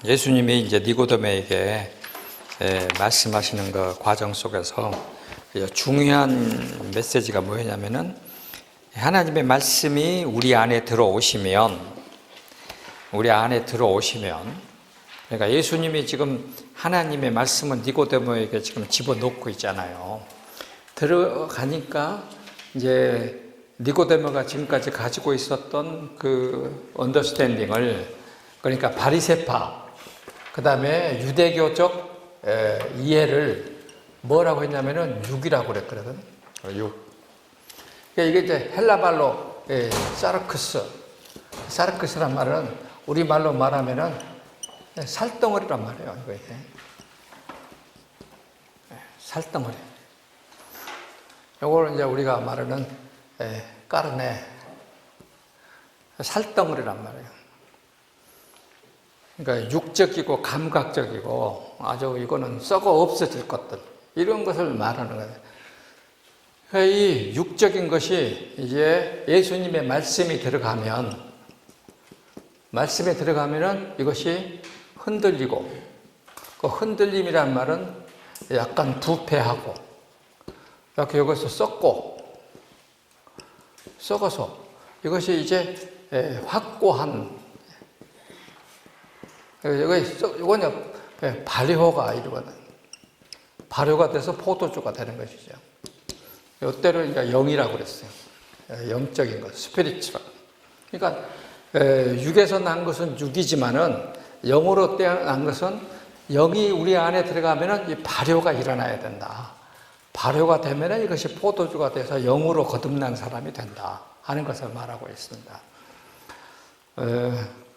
예수님이 이제 니고데모에게 말씀하시는 그 과정 속에서 중요한 메시지가 뭐냐면은 하나님의 말씀이 우리 안에 들어오시면 그러니까 예수님이 지금 하나님의 말씀은 니고데모에게 지금 집어넣고 있잖아요. 들어가니까 이제 니고데모가 지금까지 가지고 있었던 그 언더스탠딩을, 그러니까 바리새파, 그 다음에 유대교적 이해를 뭐라고 했냐면은 육이라고 그랬거든. 육. 이게 이제 헬라말로 사르크스란 말은 우리 말로 말하면은 살덩어리란 말이에요. 이거 이제 살덩어리. 요걸 이제 우리가 말하는 까르네, 살덩어리란 말이에요. 그러니까 육적이고 감각적이고 아주 이거는 썩어 없어질 것들, 이런 것을 말하는 거예요. 이 육적인 것이 이제 예수님의 말씀이 들어가면은 이것이 흔들리고, 그 흔들림이란 말은 약간 부패하고, 이렇게 여기서 썩어서 이것이 이제 확고한, 이거는 발효가 이루어진, 발효가 돼서 포도주가 되는 것이죠. 이때를 이제 영이라고 그랬어요. 영적인 것, 스피리추얼. 그러니까 육에서 난 것은 육이지만은 영으로 난 것은, 영이 우리 안에 들어가면은 이 발효가 일어나야 된다. 발효가 되면은 이것이 포도주가 돼서 영으로 거듭난 사람이 된다 하는 것을 말하고 있습니다.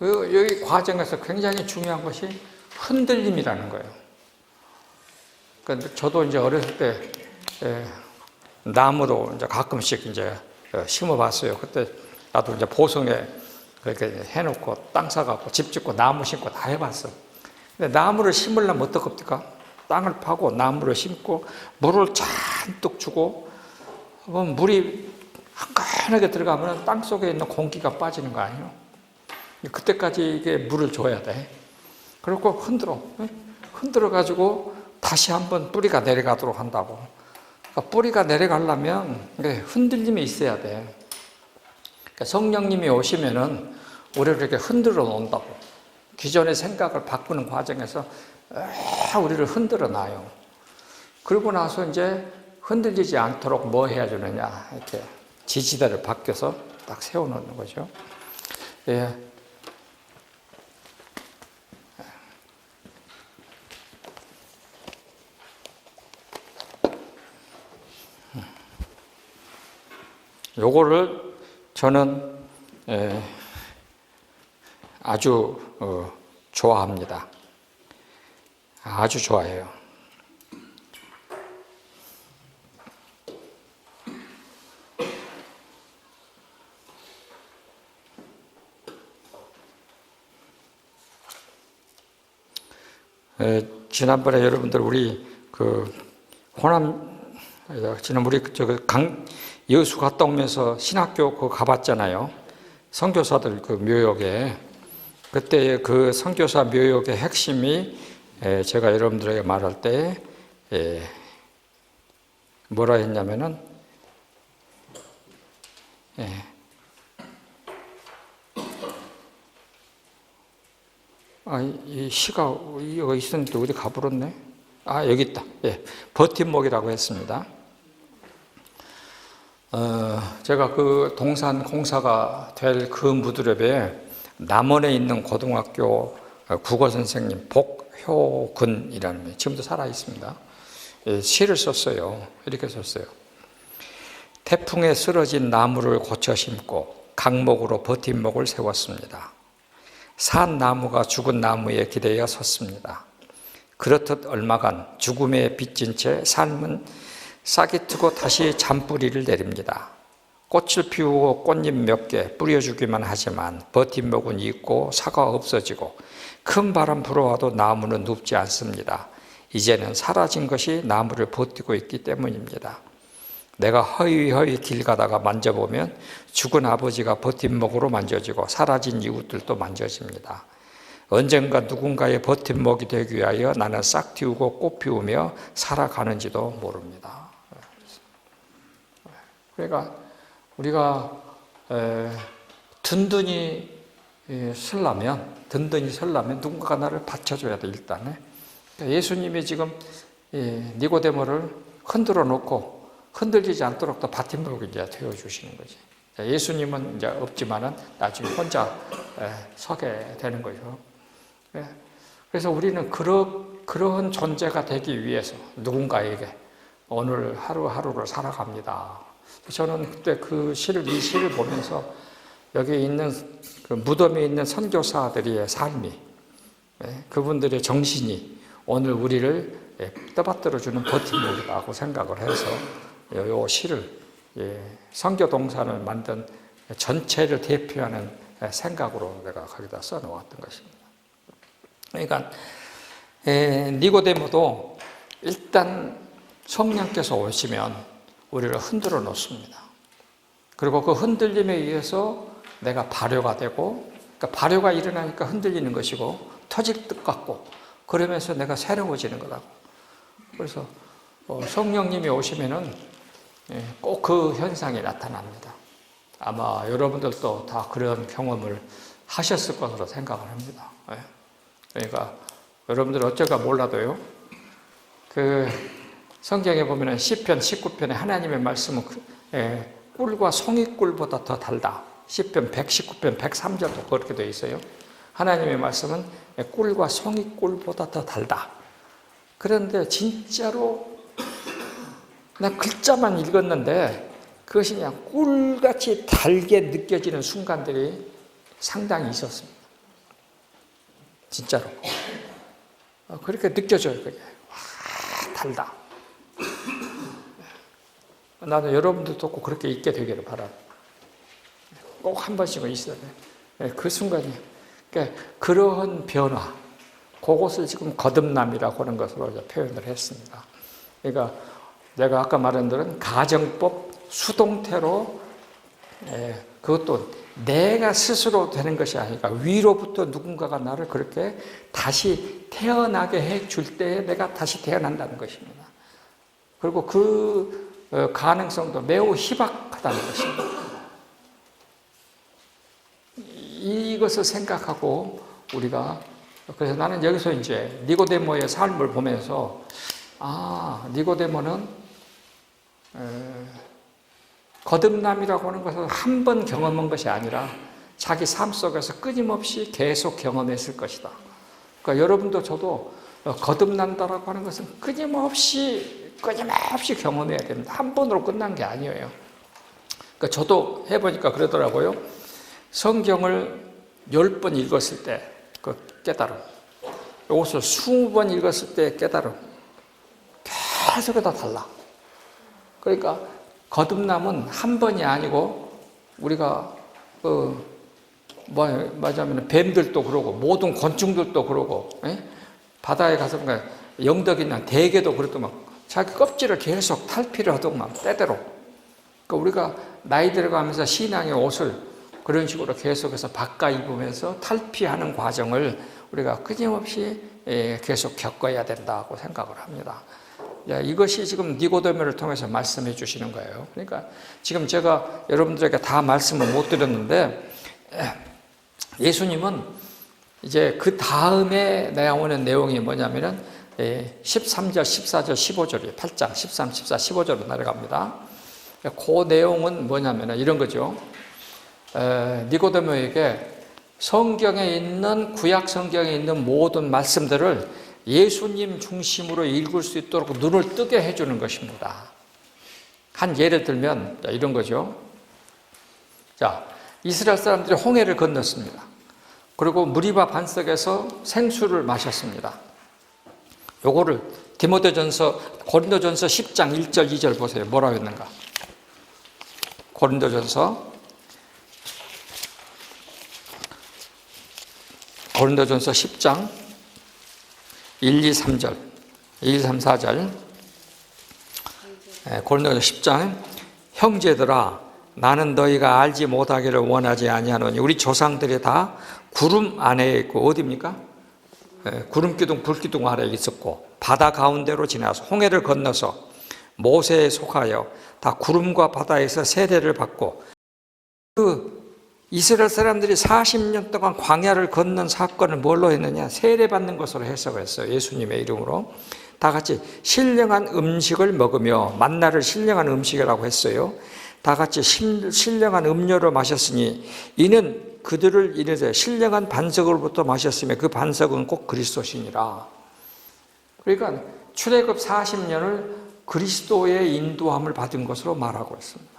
여기 과정에서 굉장히 중요한 것이 흔들림이라는 거예요. 그러니까 저도 이제 어렸을 때 나무도 이제 가끔씩 이제 심어봤어요. 그때 나도 이제 보성에 그렇게 해놓고 땅 사갖고 집 짓고 나무 심고 다 해봤어. 근데 나무를 심으려면 어떡합니까? 땅을 파고 나무를 심고 물을 잔뜩 주고, 물이 한간하게 들어가면 땅 속에 있는 공기가 빠지는 거 아니에요? 그때까지 이게 물을 줘야 돼. 그리고 흔들어가지고 다시 한번 뿌리가 내려가도록 한다고. 그러니까 뿌리가 내려가려면 흔들림이 있어야 돼. 그러니까 성령님이 오시면은 우리를 이렇게 흔들어 놓는다고. 기존의 생각을 바꾸는 과정에서 우리를 흔들어 놔요. 그러고 나서 이제 흔들리지 않도록 뭐 해야 되느냐, 이렇게 지지대를 바뀌어서 딱 세워놓는 거죠. 예. 요거를 저는 아주 좋아합니다. 아주 좋아해요. 지난번에 여러분들 우리 그 지난 우리 여수 갔다 오면서 신학교 그거 가봤잖아요. 선교사들 그 묘역에. 그때 그 선교사 묘역의 핵심이 제가 여러분들에게 말할 때 뭐라 했냐면은 이 시가 여기 있었는데 어디 가버렸네. 여기 있다. 버팀목이라고 했습니다. 제가 그 동산 공사가 될 그 무드렵에 남원에 있는 고등학교 국어 선생님 복효근이라는 분, 지금도 살아 있습니다. 시를 썼어요. 이렇게 썼어요. 태풍에 쓰러진 나무를 고쳐 심고 강목으로 버팀목을 세웠습니다. 산 나무가 죽은 나무에 기대어 섰습니다. 그렇듯 얼마간 죽음에 빚진 채 삶은 싹이 트고 다시 잔뿌리를 내립니다. 꽃을 피우고 꽃잎 몇 개 뿌려주기만 하지만 버팀목은 있고 사가 없어지고 큰 바람 불어와도 나무는 눕지 않습니다. 이제는 사라진 것이 나무를 버티고 있기 때문입니다. 내가 허위허위 길 가다가 만져보면 죽은 아버지가 버팀목으로 만져지고 사라진 이웃들도 만져집니다. 언젠가 누군가의 버팀목이 되기 위하여 나는 싹 틔우고 꽃 피우며 살아가는지도 모릅니다. 그러니까 우리가 든든히 서려면 누군가가 나를 받쳐줘야 돼. 일단 예수님이 지금 니고데모를 흔들어 놓고 흔들리지 않도록 또 버팀목이 이제 되어주시는 거지. 예수님은 이제 없지만은 나중에 혼자 서게 되는 거죠. 그래서 우리는 그런 존재가 되기 위해서 누군가에게 오늘 하루하루를 살아갑니다. 저는 그때 이 시를 보면서 여기 있는 그 무덤에 있는 선교사들의 삶이, 그분들의 정신이 오늘 우리를 떠받들어주는 버팀목이라고 생각을 해서 이 시를, 선교 동산을 만든 전체를 대표하는 생각으로 내가 거기다 써놓았던 것입니다. 그러니까 니고데모도 일단 성령께서 오시면 우리를 흔들어 놓습니다. 그리고 그 흔들림에 의해서 내가 발효가 되고, 그러니까 발효가 일어나니까 흔들리는 것이고 터질 듯 같고 그러면서 내가 새로워지는 거라고. 그래서 성령님이 오시면은 꼭 그 현상이 나타납니다. 아마 여러분들도 다 그런 경험을 하셨을 것으로 생각을 합니다. 그러니까 여러분들 어쩔까 몰라도요, 그 성경에 보면은 시편 19편에 하나님의 말씀은 꿀과 송이꿀보다 더 달다. 시편 119편 103절도 그렇게 되어 있어요. 하나님의 말씀은 꿀과 송이꿀보다 더 달다. 그런데 진짜로 난 글자만 읽었는데 그것이 그냥 꿀같이 달게 느껴지는 순간들이 상당히 있었습니다. 진짜로. 그렇게 느껴져요. 그게. 와, 달다. 나는 여러분들도 꼭 그렇게 있게 되기를 바랍니다. 꼭 한 번씩은 있어야 돼요. 그 순간이. 그러니까 그러한 변화, 그것을 지금 거듭남이라고 하는 것으로 표현을 했습니다. 그러니까 내가 아까 말한 대로 가정법 수동태로, 그것도 내가 스스로 되는 것이 아니라 위로부터 누군가가 나를 그렇게 다시 태어나게 해줄 때에 내가 다시 태어난다는 것입니다. 그리고 그 가능성도 매우 희박하다는 것입니다. 이것을 생각하고 우리가, 그래서 나는 여기서 이제 니고데모의 삶을 보면서, 니고데모는 거듭남이라고 하는 것을 한 번 경험한 것이 아니라 자기 삶 속에서 끊임없이 계속 경험했을 것이다. 그러니까 여러분도 저도 거듭난다라고 하는 것은 끊임없이 경험해야 됩니다. 한 번으로 끝난 게 아니에요. 그러니까 저도 해보니까 그러더라고요. 성경을 10번 읽었을 때 그 깨달음, 이것을 20번 읽었을 때 깨달음, 계속 다 달라. 그러니까 거듭남은 한 번이 아니고 우리가 말하자면 뱀들도 그러고 모든 곤충들도 그러고, 바다에 가서 영덕이나 대게도 그랬더만 자기 껍질을 계속 탈피를 하더만 때대로. 그러니까 우리가 나이 들어가면서 신앙의 옷을 그런 식으로 계속해서 바꿔 입으면서 탈피하는 과정을 우리가 끊임없이 계속 겪어야 된다고 생각을 합니다. 이것이 지금 니고데모를 통해서 말씀해 주시는 거예요. 그러니까 지금 제가 여러분들에게 다 말씀을 못 드렸는데, 예수님은 이제 그 다음에 나오는 내용이 뭐냐면은 13절, 14절, 15절이에요. 8장 13, 14, 15절로 내려갑니다. 그 내용은 뭐냐면은 이런 거죠. 니고데모에게 성경에 있는, 구약 성경에 있는 모든 말씀들을 예수님 중심으로 읽을 수 있도록 눈을 뜨게 해주는 것입니다. 한 예를 들면 이런 거죠. 자, 이스라엘 사람들이 홍해를 건넜습니다. 그리고 무리바 반석에서 생수를 마셨습니다. 요거를 고린도전서 10장 1절 2절 보세요. 뭐라고 했는가? 고린도전서 10장 1, 2, 3절, 1, 2, 3, 4절. 고린도전서 10장. 형제들아, 나는 너희가 알지 못하기를 원하지 아니하노니 우리 조상들이 다 구름 안에 있고 어디입니까? 구름기둥, 불기둥 아래에 있었고 바다 가운데로 지나서 홍해를 건너서 모세에 속하여 다 구름과 바다에서 세례를 받고 그 이스라엘 사람들이 40년 동안 광야를 걷는 사건을 뭘로 했느냐? 세례받는 것으로 해석을 했어요. 예수님의 이름으로. 다 같이 신령한 음식을 먹으며 만나를 신령한 음식이라고 했어요. 다 같이 신령한 음료를 마셨으니 이는 그들을 이르되 신령한 반석으로부터 마셨으며 그 반석은 꼭 그리스도시니라. 그러니까 출애굽 40년을 그리스도의 인도함을 받은 것으로 말하고 있습니다.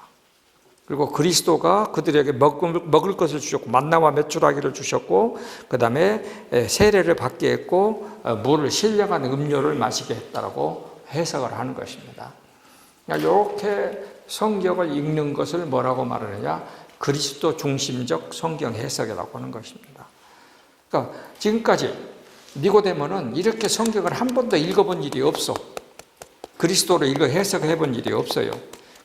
그리고 그리스도가 그들에게 먹을 것을 주셨고 만나와 메추라기를 주셨고 그 다음에 세례를 받게 했고 물을 신령한 음료를 마시게 했다라고 해석을 하는 것입니다. 이렇게 성경을 읽는 것을 뭐라고 말하느냐? 그리스도 중심적 성경 해석이라고 하는 것입니다. 그러니까 지금까지 니고데모는 이렇게 성경을 한 번도 읽어본 일이 없어. 그리스도로 읽어 해석해 본 일이 없어요.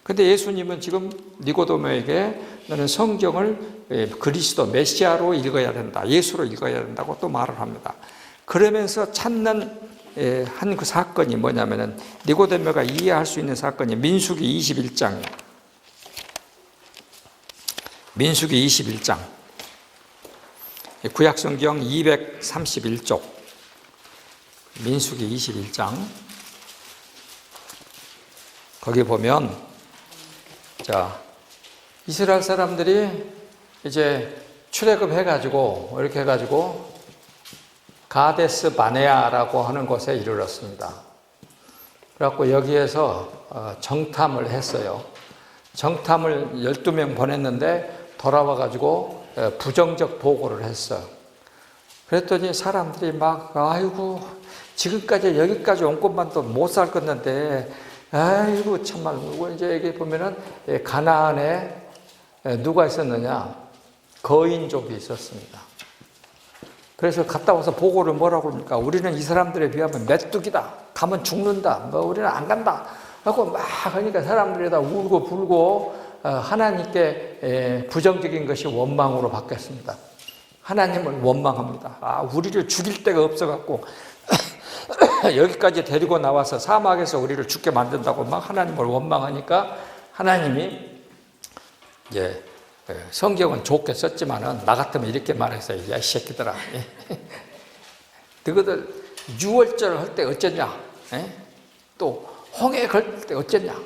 근데 예수님은 지금 니고데모에게 너는 성경을 그리스도 메시아로 읽어야 된다. 예수로 읽어야 된다고 또 말을 합니다. 그러면서 찾는 한 그 사건이 뭐냐면은 니고데모가 이해할 수 있는 사건이 민수기 21장이에요. 민수기 21장. 구약성경 231쪽. 민수기 21장. 거기 보면 자, 이스라엘 사람들이 이제 출애굽 해가지고 이렇게 해가지고 가데스 바네아라고 하는 곳에 이르렀습니다. 그래갖고 여기에서 정탐을 했어요. 정탐을 12명 보냈는데 돌아와가지고 부정적 보고를 했어요. 그랬더니 사람들이 막 아이고 지금까지 여기까지 온 것만도 못 살 건데 아이고 정말 이제 여기 보면은 가나안에 누가 있었느냐? 거인족이 있었습니다. 그래서 갔다 와서 보고를 뭐라고 합니까? 우리는 이 사람들에 비하면 메뚜기다. 가면 죽는다. 우리는 안 간다. 하고 막 하니까 사람들이 다 울고 불고 하나님께 부정적인 것이 원망으로 바뀌었습니다. 하나님을 원망합니다. 우리를 죽일 데가 없어갖고 여기까지 데리고 나와서 사막에서 우리를 죽게 만든다고 막 하나님을 원망하니까 하나님이 이제 성경은 좋게 썼지만은 나 같으면 이렇게 말했어요. 야, 이 새끼들아. 너희들 유월절 할 때 어쩌냐? 또 홍해 걸 때 어쩌냐?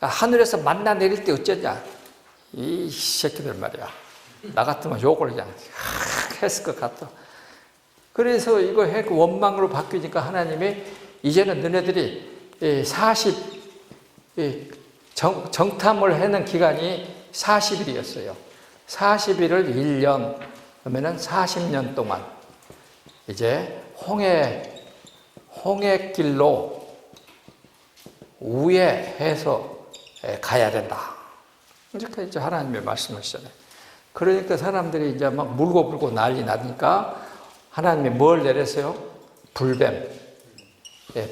하늘에서 만나 내릴 때 어쩌냐? 이 새끼들 말이야. 나 같으면 욕을 그냥 했을 것 같아. 그래서 이거 원망으로 바뀌니까 하나님이 이제는 너네들이 정탐을 하는 기간이 40일이었어요. 40일을 1년, 그러면은 40년 동안 이제 홍해길로 우회해서 가야 된다. 이렇게 이제 하나님의 말씀하시잖아요. 그러니까 사람들이 이제 막 물고 불고 난리 나니까 하나님이 뭘 내렸어요? 불뱀.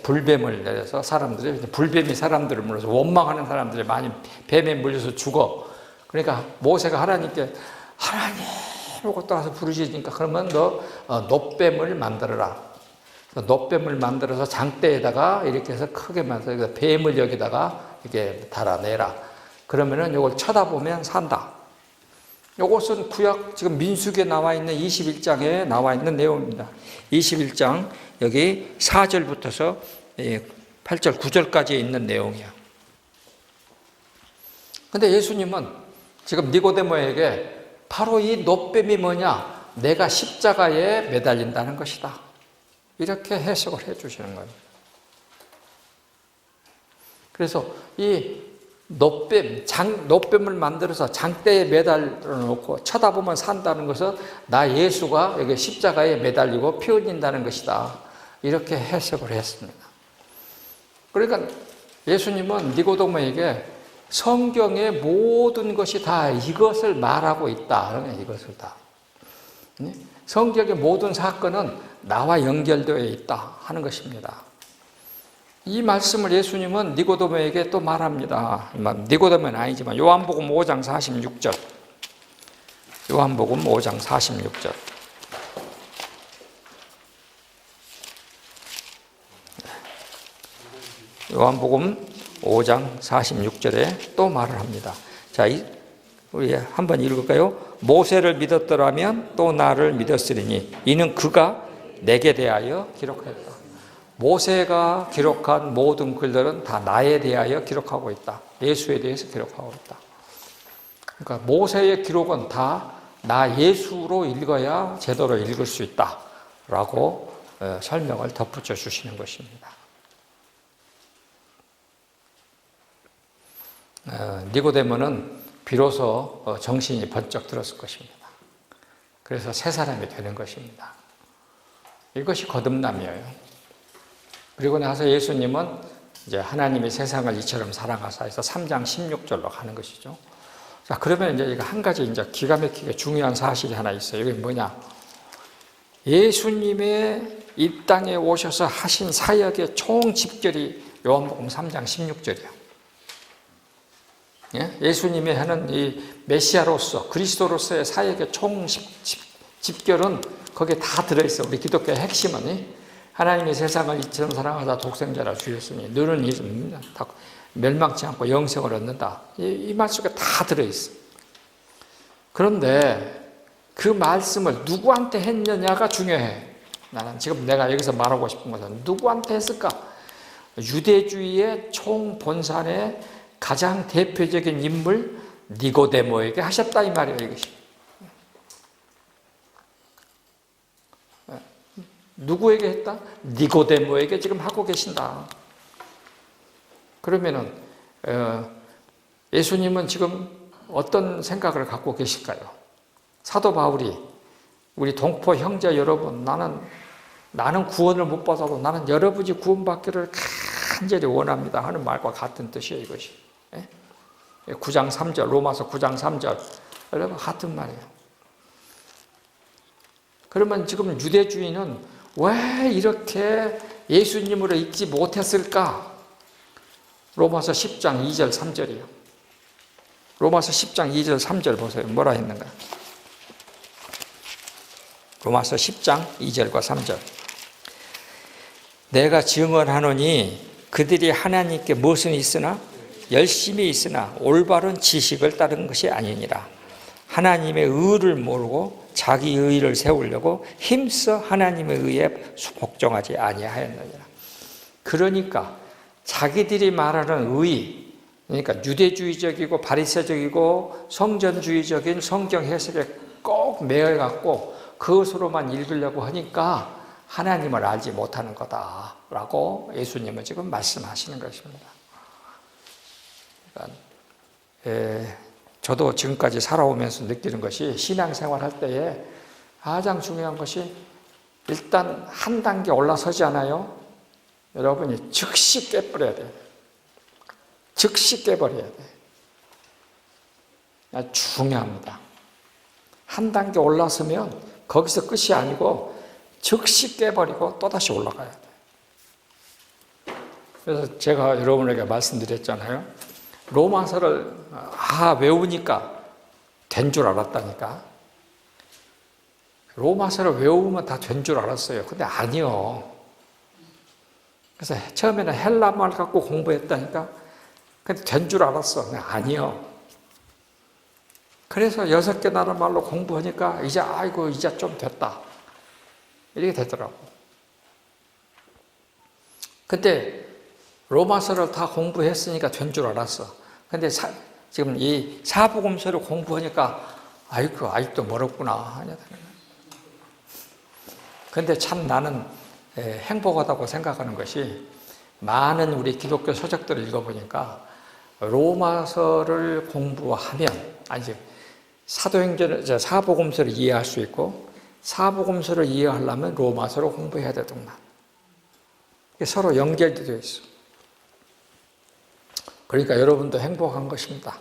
불뱀을 내려서 사람들이, 불뱀이 사람들을 물어서 원망하는 사람들이 많이 뱀에 물려서 죽어. 그러니까 모세가 하나님께 하나님 하고 또 가서 부르시니까 그러면 너 놋뱀을 만들어라. 놋뱀을 만들어서 장대에다가 이렇게 해서 크게 만들어서 뱀을 여기다가 이렇게 달아내라. 그러면은 이걸 쳐다보면 산다. 이것은 구약 지금 민수기에 나와 있는 21장에 나와 있는 내용입니다. 21장 여기 4절부터서 8절 9절까지 있는 내용이야. 근데 예수님은 지금 니고데모에게 바로 이 놋뱀이 뭐냐? 내가 십자가에 매달린다는 것이다. 이렇게 해석을 해 주시는 거예요. 그래서 이 놋뱀을 만들어서 장대에 매달려 놓고 쳐다보면 산다는 것은 나 예수가 여기 십자가에 매달리고 피 흘린다는 것이다. 이렇게 해석을 했습니다. 그러니까 예수님은 니고데모에게 성경의 모든 것이 다 이것을 말하고 있다. 이것을 다. 성경의 모든 사건은 나와 연결되어 있다 하는 것입니다. 이 말씀을 예수님은 니고데모에게 또 말합니다. 니고데모는 아니지만 요한복음 5장 46절. 요한복음 5장 46절. 요한복음 5장 46절에 또 말을 합니다. 자, 우리 한번 읽을까요? 모세를 믿었더라면 또 나를 믿었으리니 이는 그가 내게 대하여 기록했다. 모세가 기록한 모든 글들은 다 나에 대하여 기록하고 있다. 예수에 대해서 기록하고 있다. 그러니까 모세의 기록은 다 나 예수로 읽어야 제대로 읽을 수 있다라고 설명을 덧붙여 주시는 것입니다. 니고데모는 비로소 정신이 번쩍 들었을 것입니다. 그래서 새 사람이 되는 것입니다. 이것이 거듭남이에요. 그리고 나서 예수님은 이제 하나님이 세상을 이처럼 사랑하사 해서 3장 16절로 가는 것이죠. 자, 그러면 이제 이거 한 가지 이제 기가 막히게 중요한 사실이 하나 있어요. 이게 뭐냐? 예수님의 이 땅에 오셔서 하신 사역의 총 집결이 요한복음 3장 16절이에요. 예수님이 하는 이 메시아로서 그리스도로서의 사역의 총 집결은 거기에 다 들어있어. 우리 기독교의 핵심은 하나님이 세상을 이처럼 사랑하사 독생자라 주셨으니 너는 멸망치 않고 영생을 얻는다. 이 말 속에 다 들어있어. 그런데 그 말씀을 누구한테 했느냐가 중요해. 나는 지금 내가 여기서 말하고 싶은 것은 누구한테 했을까? 유대주의의 총본산의 가장 대표적인 인물 니고데모에게 하셨다 이 말이에요. 이것이. 누구에게 했다? 니고데모에게 지금 하고 계신다. 그러면은 예수님은 지금 어떤 생각을 갖고 계실까요? 사도 바울이 우리 동포 형제 여러분, 나는 구원을 못 받아도 나는 여러분이 구원받기를 간절히 원합니다 하는 말과 같은 뜻이에요. 이것이 9장 3절 로마서 9장 3절 여러분 같은 말이에요. 그러면 지금 유대주의는 왜 이렇게 예수님으로 읽지 못했을까? 로마서 10장 2절 3절이요. 로마서 10장 2절 3절 보세요. 뭐라 했는가? 로마서 10장 2절과 3절. 내가 증언하노니 그들이 하나님께 무엇은 있으나 열심히 있으나 올바른 지식을 따른 것이 아니니라. 하나님의 의를 모르고 자기 의를 세우려고 힘써 하나님의 의에 복종하지 아니하였느니라. 그러니까 자기들이 말하는 의, 그러니까 유대주의적이고 바리새적이고 성전주의적인 성경 해석에 꼭 매여갖고 그것으로만 읽으려고 하니까 하나님을 알지 못하는 거다라고 예수님은 지금 말씀하시는 것입니다. 그러니까 저도 지금까지 살아오면서 느끼는 것이 신앙생활 할 때에 가장 중요한 것이 일단 한 단계 올라서지 않아요? 여러분이 즉시 깨버려야 돼요. 즉시 깨버려야 돼요. 중요합니다. 한 단계 올라서면 거기서 끝이 아니고 즉시 깨버리고 또다시 올라가야 돼요. 그래서 제가 여러분에게 말씀드렸잖아요. 로마서를 외우니까 된 줄 알았다니까. 로마서를 외우면 다 된 줄 알았어요. 근데 아니요. 그래서 처음에는 헬라말 갖고 공부했다니까. 근데 된 줄 알았어. 근데 아니요. 그래서 6개 나라 말로 공부하니까 이제 좀 됐다. 이렇게 되더라고. 근데 로마서를 다 공부했으니까 된 줄 알았어. 근데 지금 이 사복음서를 공부하니까 아직도 멀었구나. 근데 참 나는 행복하다고 생각하는 것이 많은 우리 기독교 서적들을 읽어보니까 로마서를 공부하면 사복음서를 이해할 수 있고 사복음서를 이해하려면 로마서를 공부해야 되더구만. 서로 연결이 되어 있어. 그러니까 여러분도 행복한 것입니다.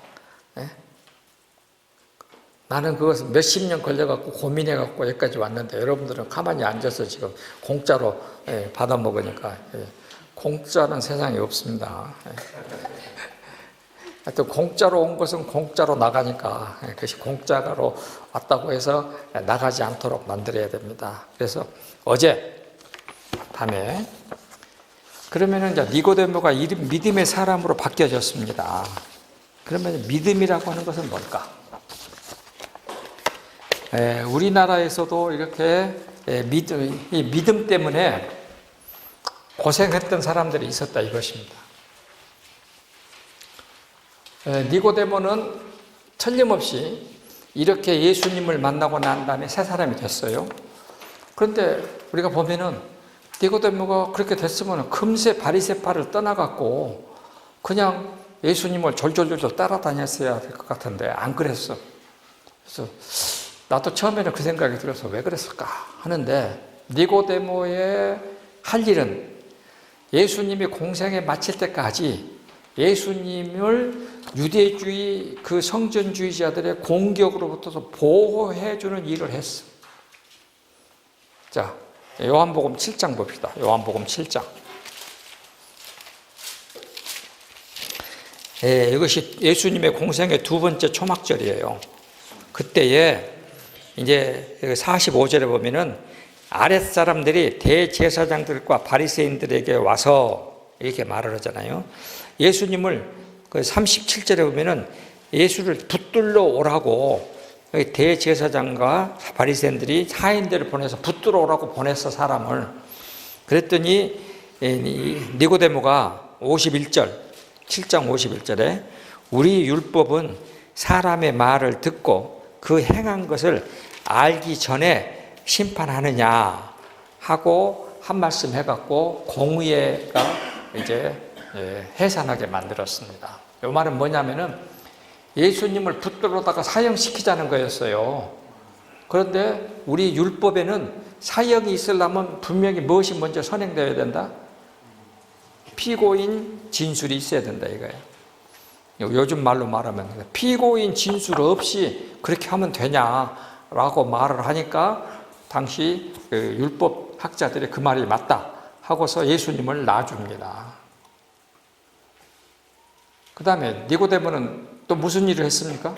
나는 그것을 몇십 년 걸려갖고 고민해갖고 여기까지 왔는데 여러분들은 가만히 앉아서 지금 공짜로 받아 먹으니까 공짜는 세상에 없습니다. 하여튼 공짜로 온 것은 공짜로 나가니까 그것이 공짜로 왔다고 해서 나가지 않도록 만들어야 됩니다. 그래서 어제 밤에 그러면은 이제 니고데모가 믿음의 사람으로 바뀌어졌습니다. 그러면 믿음이라고 하는 것은 뭘까? 우리나라에서도 이렇게 이 믿음 때문에 고생했던 사람들이 있었다 이것입니다. 니고데모는 틀림없이 이렇게 예수님을 만나고 난 다음에 새 사람이 됐어요. 그런데 우리가 보면은 니고데모가 그렇게 됐으면 금세 바리새파를 떠나갔고 그냥 예수님을 졸졸졸 따라다녔어야 될 것 같은데 안 그랬어. 그래서 나도 처음에는 그 생각이 들어서 왜 그랬을까 하는데 니고데모의 할 일은 예수님이 공생에 마칠 때까지 예수님을 유대주의 그 성전주의자들의 공격으로부터 보호해주는 일을 했어. 자, 요한복음 7장 봅시다. 요한복음 7장. 이것이 예수님의 공생의 두 번째 초막절이에요. 그때에 이제 45절에 보면은 아랫사람들이 대제사장들과 바리새인들에게 와서 이렇게 말을 하잖아요. 예수님을 그 37절에 보면은 예수를 붙들러 오라고 대제사장과 바리새인들이 사인들을 보내서 붙들어 오라고 보냈어 사람을. 그랬더니 니고데모가 51절 7장 51절에 우리 율법은 사람의 말을 듣고 그 행한 것을 알기 전에 심판하느냐 하고 한 말씀 해갖고 공의회가 이제 해산하게 만들었습니다. 이 말은 뭐냐면은 예수님을 붙들어다가 사형시키자는 거였어요. 그런데 우리 율법에는 사형이 있으려면 분명히 무엇이 먼저 선행되어야 된다? 피고인 진술이 있어야 된다 이거예요. 요즘 말로 말하면 피고인 진술 없이 그렇게 하면 되냐라고 말을 하니까 당시 율법 학자들이 그 말이 맞다 하고서 예수님을 놔줍니다. 그 다음에 니고데모는 또 무슨 일을 했습니까?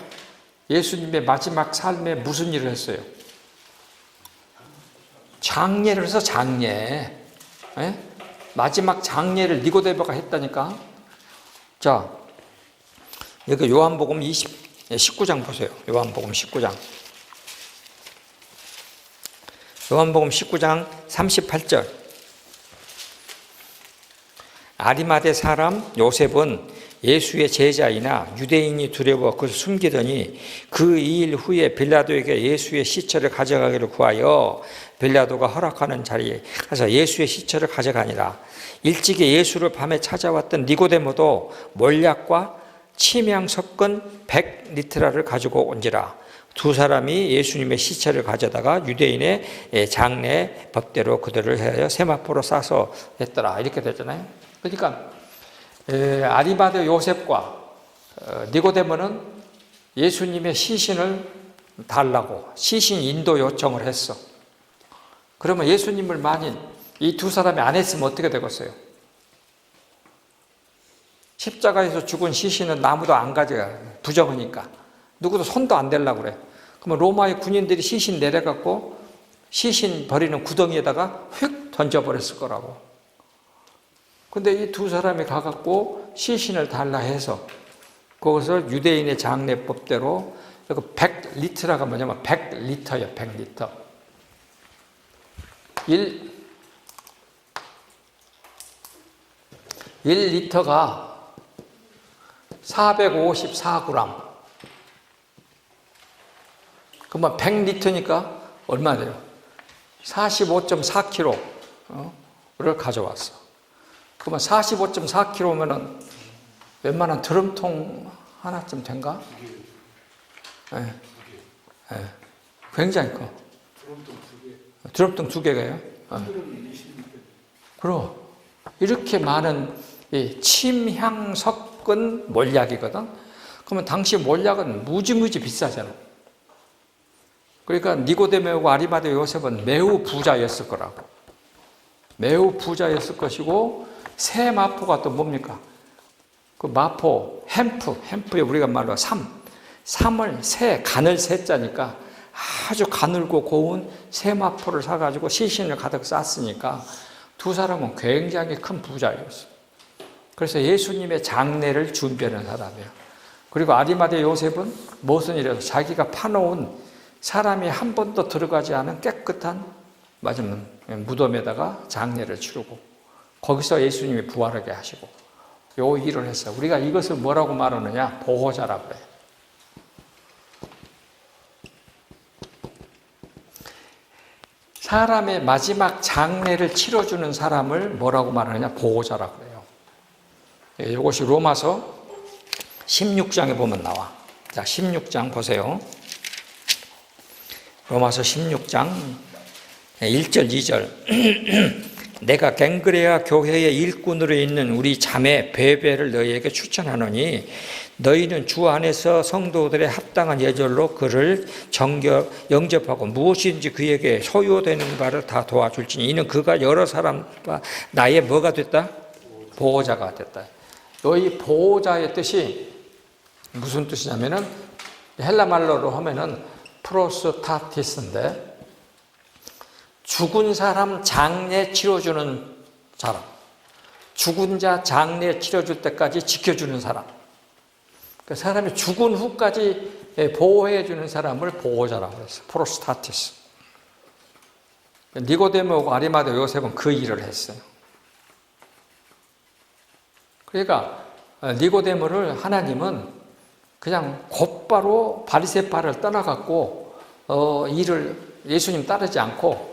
예수님의 마지막 삶에 무슨 일을 했어요? 장례를 해서 장례. 마지막 장례를 니고데모가 했다니까. 자, 여기 요한복음 19장 보세요. 요한복음 19장. 요한복음 19장 38절. 아리마대 사람 요셉은 예수의 제자이나 유대인이 두려워 그것을 숨기더니 그 2일 후에 빌라도에게 예수의 시체를 가져가기를 구하여 빌라도가 허락하는 자리에 가서 예수의 시체를 가져가니라. 일찍이 예수를 밤에 찾아왔던 니고데모도 몰약과 침향 섞은 100리트라를 가지고 온지라. 두 사람이 예수님의 시체를 가져다가 유대인의 장례 법대로 그들을 해하여 세마포로 싸서 했더라. 이렇게 되잖아요. 그러니까 아리마대 요셉과 니고데모는 예수님의 시신을 달라고 시신 인도 요청을 했어. 그러면 예수님을 만일 이 두 사람이 안 했으면 어떻게 되겠어요? 십자가에서 죽은 시신은 아무도 안 가져가. 부정하니까. 누구도 손도 안 대려고 그래. 그러면 로마의 군인들이 시신 내려갖고 시신 버리는 구덩이에다가 휙 던져버렸을 거라고. 근데 이 두 사람이 가갖고 시신을 달라 해서 그것을 유대인의 장례법대로 100리터라가 뭐냐면 100리터예요. 100리터. 1리터가 454g. 그러면 100리터니까 얼마 돼요? 45.4kg를 가져왔어. 그러면 45.4kg면은 웬만한 드럼통 하나쯤 된가? 네. 네. 굉장히 커. 드럼통 두 개가요? 그럼 이렇게 많은 침향 섞은 몰약이거든. 그러면 당시 몰약은 무지무지 비싸잖아. 그러니까 니고데모하고 아리마대 요셉은 매우 부자였을 거라고. 매우 부자였을 것이고 세마포가 또 뭡니까? 그 마포, 햄프에 우리가 말로 간을 세자니까 아주 가늘고 고운 새마포를 사가지고 시신을 가득 쌌으니까 두 사람은 굉장히 큰 부자였어요. 그래서 예수님의 장례를 준비하는 사람이에요. 그리고 아리마대 요셉은 무슨 일이라도 자기가 파놓은 사람이 한 번도 들어가지 않은 깨끗한 무덤에다가 장례를 치르고 거기서 예수님이 부활하게 하시고 요 일을 했어요. 우리가 이것을 뭐라고 말하느냐? 보호자라고 그래요. 사람의 마지막 장례를 치러주는 사람을 뭐라고 말하느냐? 보호자라고 그래요. 이것이 로마서 16장에 보면 나와. 자, 16장 보세요. 로마서 16장 1절 2절 내가 갱그레아 교회의 일꾼으로 있는 우리 자매 베베를 너희에게 추천하노니 너희는 주 안에서 성도들의 합당한 예절로 그를 영접하고 무엇인지 그에게 소요되는 바를 다 도와줄지니 이는 그가 여러 사람과 나의 뭐가 됐다? 보호자가 됐다. 너희 보호자의 뜻이 무슨 뜻이냐면은 헬라 말로로 하면은 프로스타티스인데 죽은 사람 장례 치러주는 사람, 죽은 자 장례 치러줄 때까지 지켜주는 사람, 그 사람이 죽은 후까지 보호해주는 사람을 보호자라고 했어요. 프로스타티스. 니고데모하고 아리마대 요셉은 그 일을 했어요. 그러니까 니고데모를 하나님은 그냥 곧바로 바리새파를 떠나갖고 일을 예수님 따르지 않고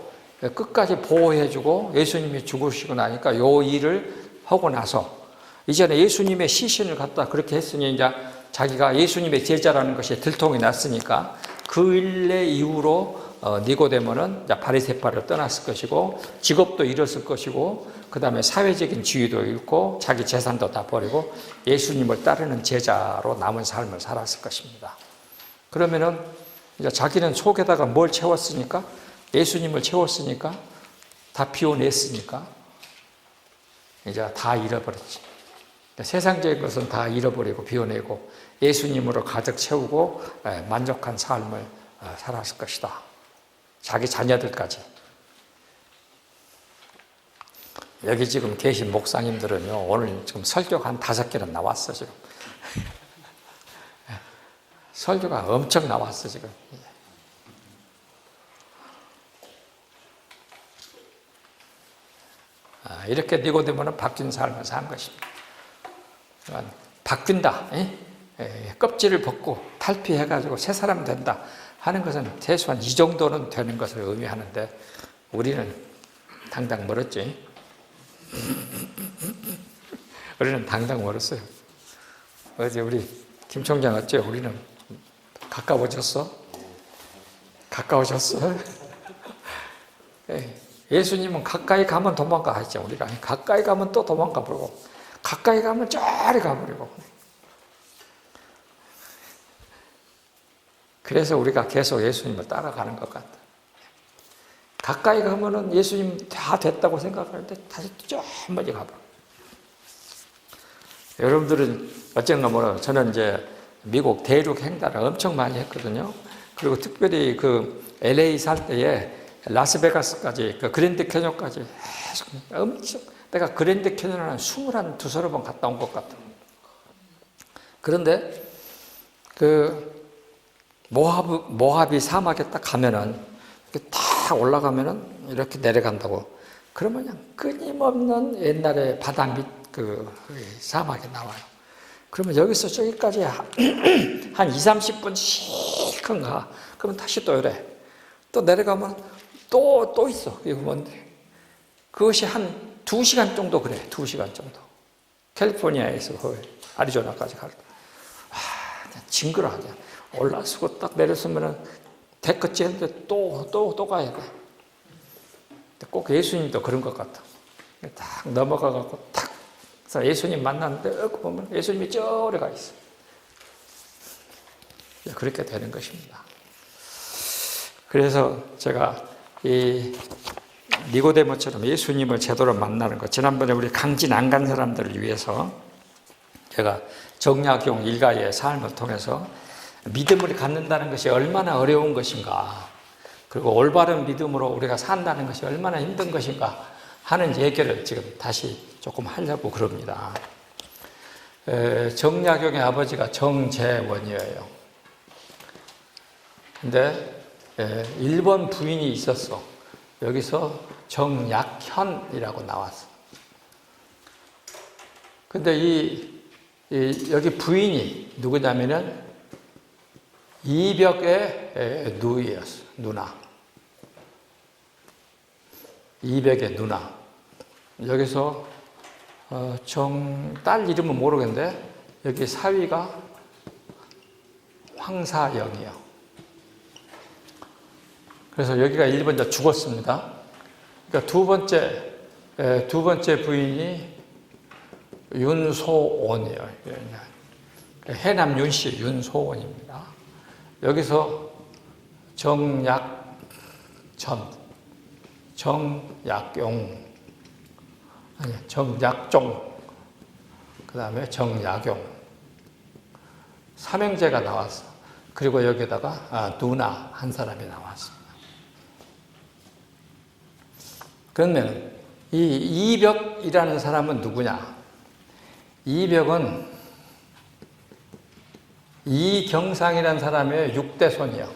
끝까지 보호해주고 예수님이 죽으시고 나니까 요 일을 하고 나서 이제는 예수님의 시신을 갖다 그렇게 했으니 이제 자기가 예수님의 제자라는 것이 들통이 났으니까 그 일의 이후로 니고데모는 바리새파를 떠났을 것이고 직업도 잃었을 것이고 그 다음에 사회적인 지위도 잃고 자기 재산도 다 버리고 예수님을 따르는 제자로 남은 삶을 살았을 것입니다. 그러면은 이제 자기는 속에다가 뭘 채웠으니까 예수님을 채웠으니까 다 비워냈으니까 이제 다 잃어버렸지. 세상적인 것은 다 잃어버리고 비워내고 예수님으로 가득 채우고 만족한 삶을 살았을 것이다. 자기 자녀들까지. 여기 지금 계신 목사님들은요, 오늘 지금 설교가 한 5개는 나왔어, 지금. 설교가 엄청 나왔어, 지금. 이렇게 니고데모는 바뀐 삶을 산 것입니다. 바뀐다. 껍질을 벗고 탈피해가지고 새 사람 된다 하는 것은 최소한 이 정도는 되는 것을 의미하는데 우리는 당당 멀었지. 우리는 당당 멀었어요. 어제 우리 김 총장 어째 우리는 가까워졌어? 가까워졌어? 예수님은 가까이 가면 도망가 하죠. 우리가 가까이 가면 또 도망가 버리고 가까이 가면 저리 가버리고. 그래서 우리가 계속 예수님을 따라가는 것 같다. 가까이 가면은 예수님 다 됐다고 생각할 때 다시 저 멀리 가버려. 여러분들은 어쩐가 몰라요. 저는 이제 미국 대륙 횡단을 엄청 많이 했거든요. 그리고 특별히 그 LA 살 때에 라스베가스까지, 그 그랜드 캐년까지 계속 엄청, 내가 그랜드 캐년을 한 22번 갔다 온 것 같아. 그런데 그 모하비 사막에 딱 가면은, 이렇게 딱 올라가면은 이렇게 내려간다고. 그러면 그냥 끊임없는 옛날에 바다 밑 그 사막에 나와요. 그러면 여기서 저기까지 한 20-30분 실컷 가. 그러면 다시 또 이래. 또 내려가면 또 있어. 이거 뭔데? 그것이 한 2시간 정도 그래. 2시간 정도. 캘리포니아에서 아리조나까지 갈 때. 그냥 징그러하게. 올라서고 딱 내렸으면은 데크지 했는데 또 가야 돼. 꼭 예수님도 그런 것 같아. 딱 넘어가갖고 딱. 그래서 예수님 만났는데 보면 예수님이 저리 가 있어. 그렇게 되는 것입니다. 그래서 제가 이 니고데모처럼 예수님을 제대로 만나는 것, 지난번에 우리 강진 안 간 사람들을 위해서 제가 정약용 일가의 삶을 통해서 믿음을 갖는다는 것이 얼마나 어려운 것인가, 그리고 올바른 믿음으로 우리가 산다는 것이 얼마나 힘든 것인가 하는 얘기를 지금 다시 조금 하려고 그럽니다. 정약용의 아버지가 정재원이에요. 근데 1번 부인이 있었어. 여기서 정약현이라고 나왔어. 근데 여기 부인이 누구냐면은 이벽의 누이였어. 누나. 이벽의 누나. 여기서 딸 이름은 모르겠는데 여기 사위가 황사영이요. 그래서 여기가 1번째 죽었습니다. 그러니까 두 번째 부인이 윤소원이에요. 해남 윤씨 윤소원입니다. 여기서 정약천, 정약용, 정약종, 그 다음에 정약용, 삼형제가 나왔어. 그리고 여기다가 누나 한 사람이 나왔습니다. 그러면 이 이벽이라는 사람은 누구냐? 이벽은 이경상이라는 사람의 6대 손이요.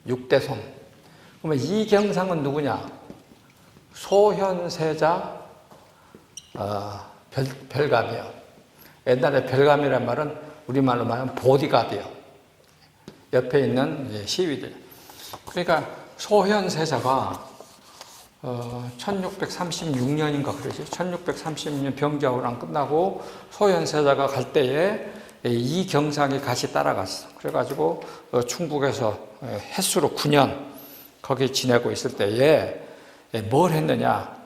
6대 손. 그러면 이경상은 누구냐? 소현세자 별감이요. 옛날에 별감이란 말은 우리말로 말하면 보디가드요. 옆에 있는 시위들. 그러니까 소현세자가 1636년인가 그러지. 1636년 병자호란 끝나고 소현세자가 갈 때에 이경상이 같이 따라갔어. 그래가지고 충북에서 햇수로 9년 거기 지내고 있을 때에 뭘 했느냐.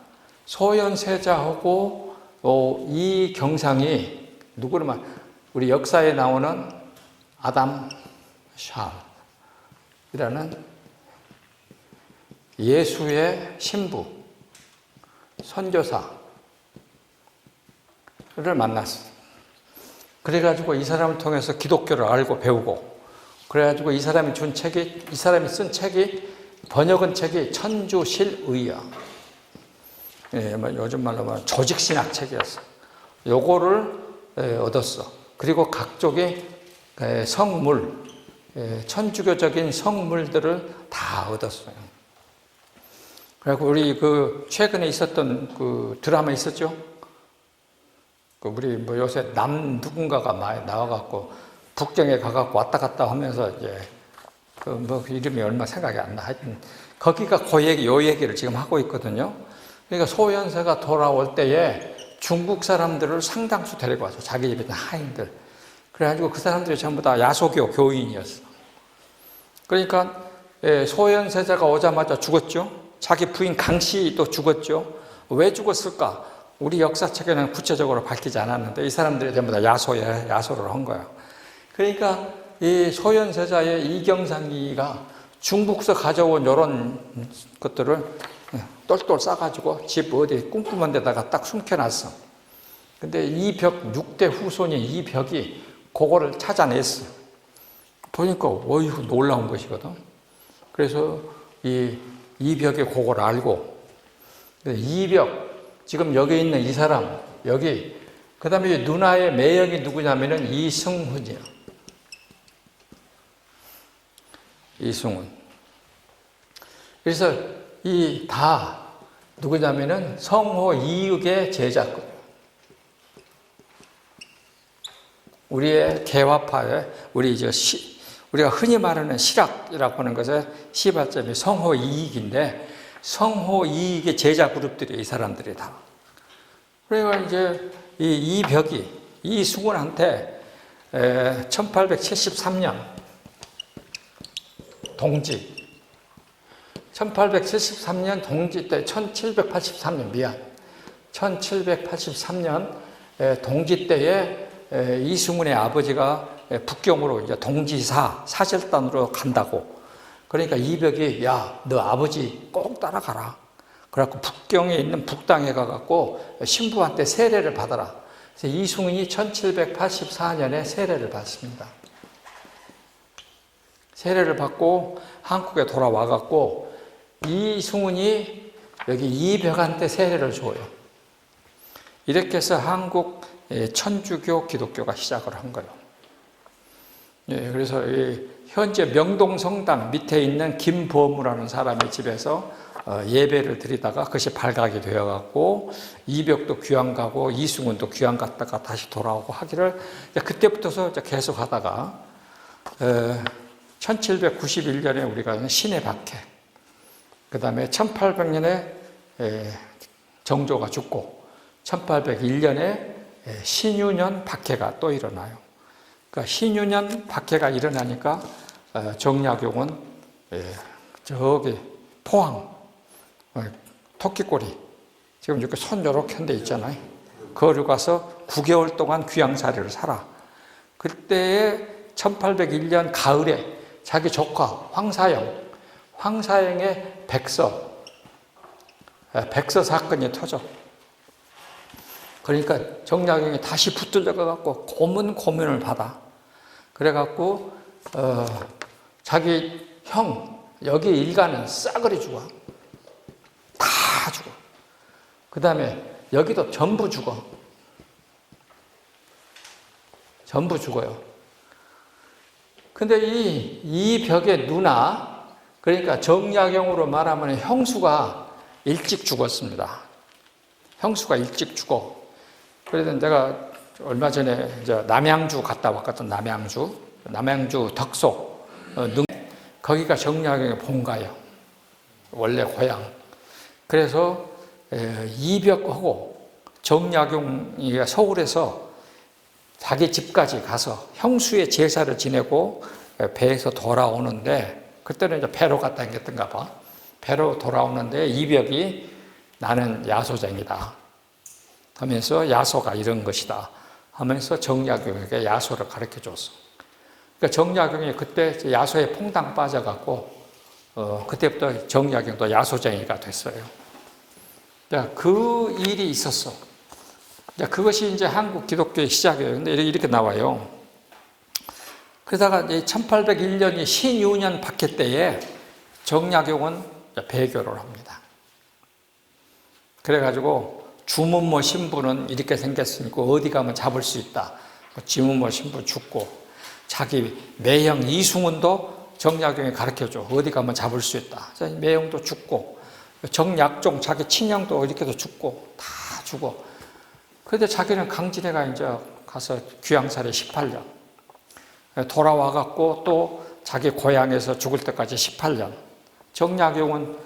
소현세자하고 이경상이 누구를 우리 역사에 나오는 아담 샬이라는 예수의 신부, 선교사를 만났어. 그래가지고 이 사람을 통해서 기독교를 알고 배우고, 그래가지고 이 사람이 쓴 책이, 번역한 책이 천주실의야. 요즘 말로 말하면 조직신학 책이었어. 요거를 얻었어. 그리고 각종의 성물, 천주교적인 성물들을 다 얻었어요. 그리고 우리 최근에 있었던 드라마 있었죠? 우리 요새 남 누군가가 많이 나와갖고 북경에 가갖고 왔다 갔다 하면서 이제 이름이 얼마 생각이 안 나. 하여튼 거기가 요 얘기를 지금 하고 있거든요. 그러니까 소현세가 돌아올 때에 중국 사람들을 상당수 데리고 와서 자기 집에 있는 하인들. 그래가지고 그 사람들이 전부 다 야소교 교인이었어. 그러니까 소현세자가 오자마자 죽었죠. 자기 부인 강씨도 죽었죠. 왜 죽었을까? 우리 역사책에는 구체적으로 밝히지 않았는데 이 사람들이 전부 다 야소를 한 거예요. 그러니까 이 소현세자의 이경상이가 중국에서 가져온 이런 것들을 똘똘 싸가지고 집 어디 꼼꼼한 데다가 딱 숨겨놨어. 근데 이 벽, 6대 후손인 이 벽이 그거를 찾아냈어. 보니까 어이구 놀라운 것이거든. 그래서 이 벽에 그걸 알고, 이 벽, 지금 여기 있는 이 사람, 여기, 그 다음에 누나의 매형이 누구냐면은 이승훈이야. 이승훈. 그래서 다 누구냐면은 성호 이육의 제자거든요. 우리의 개화파에, 우리가 흔히 말하는 실학이라고 하는 것의 시발점이 성호 이익인데, 성호 이익의 제자 그룹들이 이 사람들이 다. 그러니까 이제 이 벽이 이승훈한테 1873년 동지, 1873년 동지 때 1783년 동지 때에 이승훈의 아버지가 북경으로 이제 동지사 사절단으로 간다고. 그러니까 이벽이 야, 너 아버지 꼭 따라가라. 그래갖고 북경에 있는 북당에 가갖고 신부한테 세례를 받아라. 그래서 이승훈이 1784년에 세례를 받습니다. 세례를 받고 한국에 돌아와갖고 이승훈이 여기 이벽한테 세례를 줘요. 이렇게 해서 한국 천주교 기독교가 시작을 한 거예요. 그래서 현재 명동성당 밑에 있는 김보무라는 사람의 집에서 예배를 드리다가 그것이 발각이 되어갖고 이벽도 귀양 가고 이승훈도 귀양 갔다가 다시 돌아오고 하기를 그때부터 계속 하다가 1791년에 우리가 신의 박해, 그 다음에 1800년에 정조가 죽고 1801년에 신유년 박해가 또 일어나요. 그러니까 신유년 박해가 일어나니까 정약용은 저기 포항 토끼꼬리 지금 이렇게 손 요렇게 한 데 있잖아요. 거기 가서 9개월 동안 귀양살이를 살아. 그때에 1801년 가을에 자기 조카 황사영의 백서 사건이 터져. 그러니까 정약용이 다시 붙들려 가지고 고문을 받아. 그래갖고 자기 형 여기 일가는 싸그리 죽어. 다 죽어. 그 다음에 여기도 전부 죽어. 전부 죽어요. 근데 이 벽의 누나, 그러니까 정약용으로 말하면 형수가 일찍 죽었습니다. 형수가 일찍 죽어. 그래서 내가 얼마 전에 이제 남양주 갔다 왔거든. 남양주 덕속 거기가 정약용의 본가예요. 원래 고향. 그래서 이벽하고 정약용이 서울에서 자기 집까지 가서 형수의 제사를 지내고 배에서 돌아오는데, 그때는 이제 배로 갔다 댕겼던가 봐. 배로 돌아오는데 이벽이 나는 야소쟁이다 하면서 야소가 이런 것이다 하면서 정약용에게 야소를 가르쳐 줬어. 그러니까 정약용이 그때 야소에 퐁당 빠져갖고 그때부터 정약용도 야소쟁이가 됐어요. 그 일이 있었어. 그것이 이제 한국 기독교의 시작이에요. 근데 이렇게 나와요. 그러다가 1801년이 신유년 박해 때에 정약용은 배교를 합니다. 그래가지고 주문모 신부는 이렇게 생겼으니까 어디 가면 잡을 수 있다. 지문모 신부 죽고, 자기 매형 이승훈도 정약용이 가르쳐줘. 어디 가면 잡을 수 있다. 매형도 죽고, 정약종 자기 친형도 이렇게도 죽고, 다 죽어. 그런데 자기는 강진해가 이제 가서 귀양살이 18년. 돌아와갖고 또 자기 고향에서 죽을 때까지 18년. 정약용은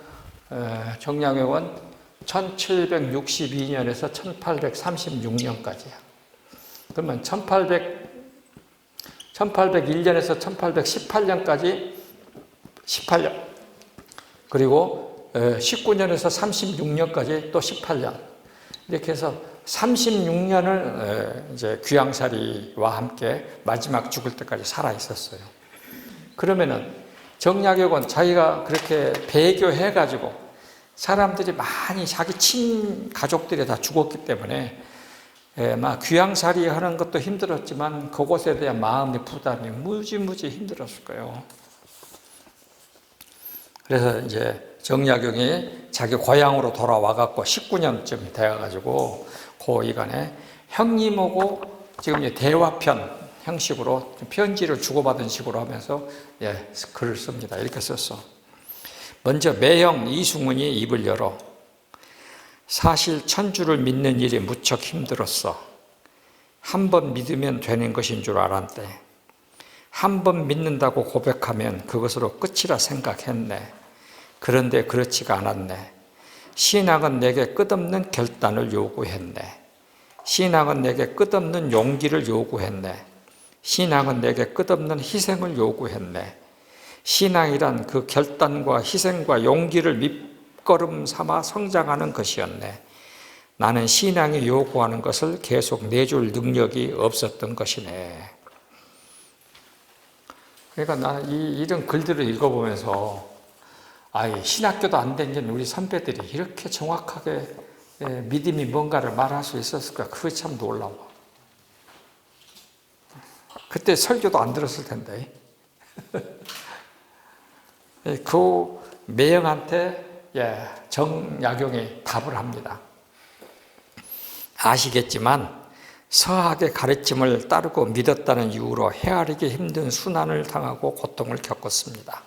1762년에서 1836년까지야. 그러면 1801년에서 1818년까지 18년. 그리고 19년에서 36년까지 또 18년. 이렇게 해서 36년을 이제 귀양살이와 함께 마지막 죽을 때까지 살아 있었어요. 그러면은 정약용은 자기가 그렇게 배교해가지고 사람들이 많이 자기 친가족들이 다 죽었기 때문에 막 귀양살이 하는 것도 힘들었지만 그곳에 대한 마음의 부담이 무지무지 힘들었을 거예요. 그래서 이제 정약용이 자기 고향으로 돌아와갖고 19년쯤 되어가지고 그 이간에 형님하고 지금 대화편 형식으로 편지를 주고받은 식으로 하면서 글을 씁니다. 이렇게 썼어. 먼저 매형 이승훈이 입을 열어 사실 천주를 믿는 일이 무척 힘들었어. 한 번 믿으면 되는 것인 줄 알았대. 한 번 믿는다고 고백하면 그것으로 끝이라 생각했네. 그런데 그렇지가 않았네. 신앙은 내게 끝없는 결단을 요구했네. 신앙은 내게 끝없는 용기를 요구했네. 신앙은 내게 끝없는 희생을 요구했네. 신앙이란 그 결단과 희생과 용기를 밑거름 삼아 성장하는 것이었네. 나는 신앙이 요구하는 것을 계속 내줄 능력이 없었던 것이네. 그러니까 나는 이런 글들을 읽어보면서 신학교도 안 다닌 우리 선배들이 이렇게 정확하게 믿음이 뭔가를 말할 수 있었을까? 그게 참 놀라워. 그때 설교도 안 들었을 텐데. 그 매형한테 정약용이 답을 합니다. 아시겠지만 서학의 가르침을 따르고 믿었다는 이유로 헤아리기 힘든 순환을 당하고 고통을 겪었습니다.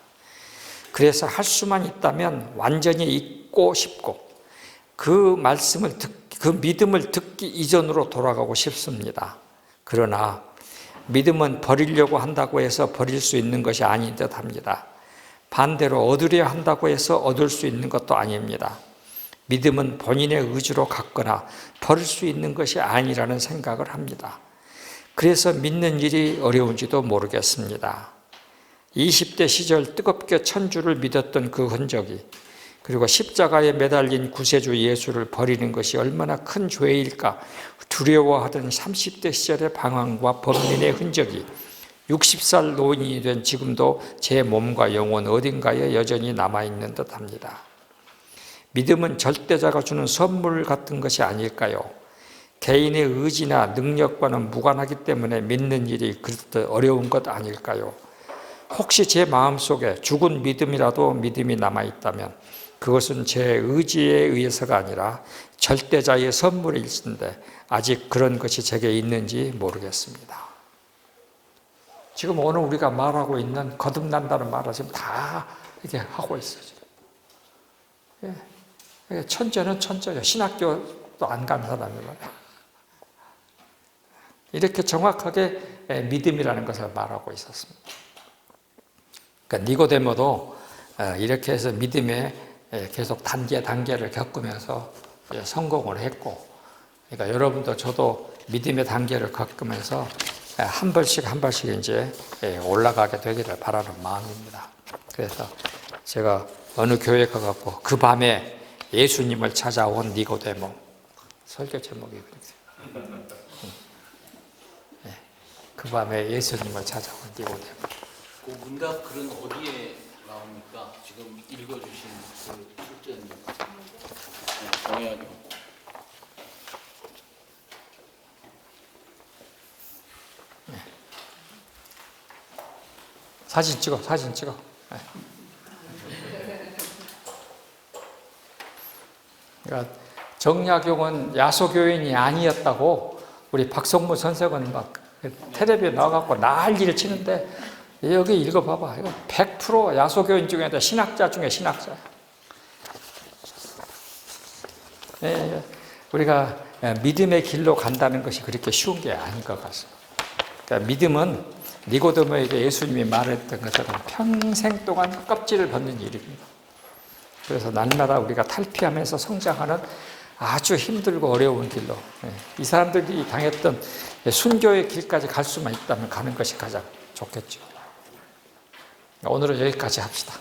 그래서 할 수만 있다면 완전히 잊고 싶고 그 믿음을 듣기 이전으로 돌아가고 싶습니다. 그러나 믿음은 버리려고 한다고 해서 버릴 수 있는 것이 아닌 듯 합니다. 반대로 얻으려 한다고 해서 얻을 수 있는 것도 아닙니다. 믿음은 본인의 의지로 갖거나 버릴 수 있는 것이 아니라는 생각을 합니다. 그래서 믿는 일이 어려운지도 모르겠습니다. 20대 시절 뜨겁게 천주를 믿었던 그 흔적이, 그리고 십자가에 매달린 구세주 예수를 버리는 것이 얼마나 큰 죄일까 두려워하던 30대 시절의 방황과 범민의 흔적이 60살 노인이 된 지금도 제 몸과 영혼 어딘가에 여전히 남아있는 듯합니다. 믿음은 절대자가 주는 선물 같은 것이 아닐까요? 개인의 의지나 능력과는 무관하기 때문에 믿는 일이 그렇듯 어려운 것 아닐까요? 혹시 제 마음속에 죽은 믿음이라도 믿음이 남아있다면 그것은 제 의지에 의해서가 아니라 절대자의 선물일진데 아직 그런 것이 제게 있는지 모르겠습니다. 지금 오늘 우리가 말하고 있는 거듭난다는 말을 지금 다 이렇게 하고 있어요. 천재는 천재죠. 신학교도 안 간 사람이 말이야. 이렇게 정확하게 믿음이라는 것을 말하고 있었습니다. 그러니까 니고데모도 이렇게 해서 믿음에 계속 단계를 겪으면서 성공을 했고, 그러니까 여러분도 저도 믿음의 단계를 겪으면서 한 발씩 이제 올라가게 되기를 바라는 마음입니다. 그래서 제가 어느 교회 가갖고 그 밤에 예수님을 찾아온 니고데모, 설교 제목이 그랬어요. 그 밤에 예수님을 찾아온 니고데모. 그 문답 글은 어디에 나옵니까? 지금 읽어주신 그 출제는 정약용. 사진 찍어. 그러니까 정약용은 야소교인이 아니었다고 우리 박성무 선생은 막 텔레비에 나와갖고 난리를 치는데, 여기 읽어봐봐. 이거 100% 야소교인 중에 신학자 중에 신학자야. 우리가 믿음의 길로 간다는 것이 그렇게 쉬운 게 아닌 것 같습니다. 그러니까 믿음은 니고데모에게 예수님이 말했던 것처럼 평생 동안 껍질을 벗는 일입니다. 그래서 날마다 우리가 탈피하면서 성장하는 아주 힘들고 어려운 길로, 이 사람들이 당했던 순교의 길까지 갈 수만 있다면 가는 것이 가장 좋겠죠. 오늘은 여기까지 합시다.